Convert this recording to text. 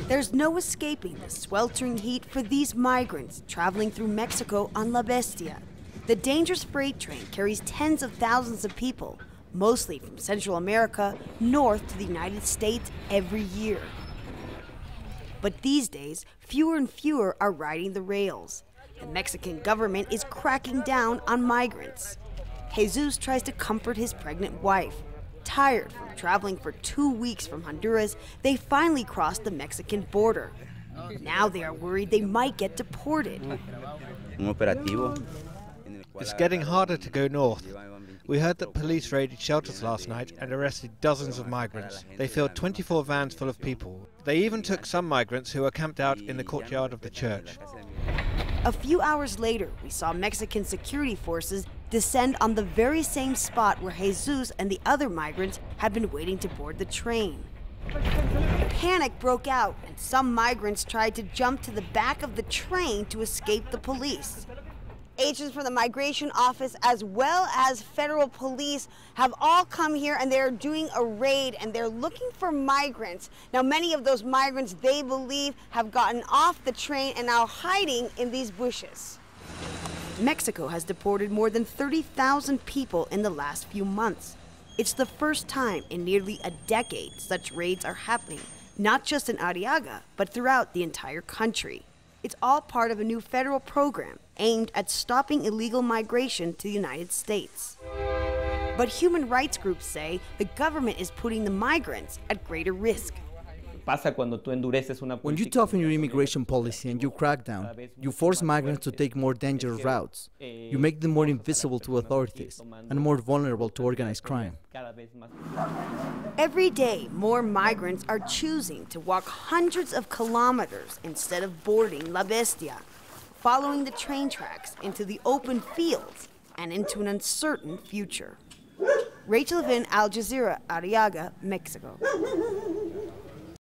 There's no escaping the sweltering heat for these migrants traveling through Mexico on La Bestia. The dangerous freight train carries tens of thousands of people, mostly from Central America, north to the United States every year. But these days, fewer and fewer are riding the rails. The Mexican government is cracking down on migrants. Jesus tries to comfort his pregnant wife. Tired from traveling for 2 weeks from Honduras, they finally crossed the Mexican border. Now they are worried they might get deported. It's getting harder to go north. We heard that police raided shelters last night and arrested dozens of migrants. They filled 24 vans full of people. They even took some migrants who were camped out in the courtyard of the church. A few hours later, we saw Mexican security forces descend on the very same spot where Jesus and the other migrants had been waiting to board the train. Panic broke out, and some migrants tried to jump to the back of the train to escape the police. Agents from the migration office as well as federal police have all come here, and they're doing a raid, and they're looking for migrants. Now, many of those migrants, they believe, have gotten off the train and are hiding in these bushes. Mexico has deported more than 30,000 people in the last few months. It's the first time in nearly a decade such raids are happening, not just in Arraiaga, but throughout the entire country. It's all part of a new federal program aimed at stopping illegal migration to the United States. But human rights groups say the government is putting the migrants at greater risk. When you toughen your immigration policy and you crack down, you force migrants to take more dangerous routes. You make them more invisible to authorities and more vulnerable to organized crime. Every day, more migrants are choosing to walk hundreds of kilometers instead of boarding La Bestia, following the train tracks into the open fields and into an uncertain future. Levin, Jazeera, Arraiaga, Mexico.